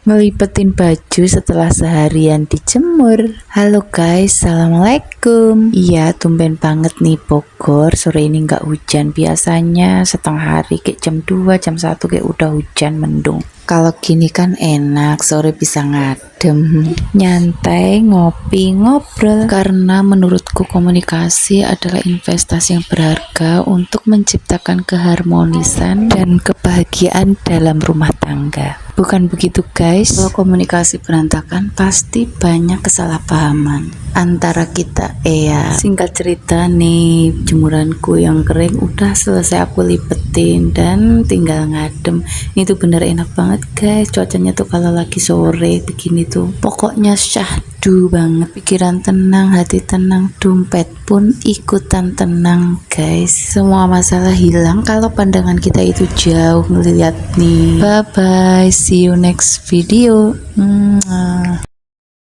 ngelipetin baju setelah seharian dijemur. Halo guys, assalamualaikum. Iya, tumben banget nih Bogor sore ini nggak hujan. Biasanya setengah hari kayak jam 2, jam 1 kayak udah hujan mendung. Kalau gini kan enak, sore bisa ngadem, nyantai, ngopi, ngobrol. Karena menurutku komunikasi adalah investasi yang berharga untuk menciptakan keharmonisan dan kebahagiaan dalam rumah tangga. Bukan begitu guys? Kalau komunikasi berantakan pasti banyak kesalahpahaman antara kita. Singkat cerita nih, jemuranku yang kering udah selesai aku lipetin dan tinggal ngadem. Ini tuh bener enak banget guys, cuacanya tuh kalau lagi sore begini tuh pokoknya syahdu banget. Pikiran tenang, hati tenang, dompet pun ikutan tenang guys. Semua masalah hilang kalau pandangan kita itu jauh ngeliat nih. Bye bye, see you next video.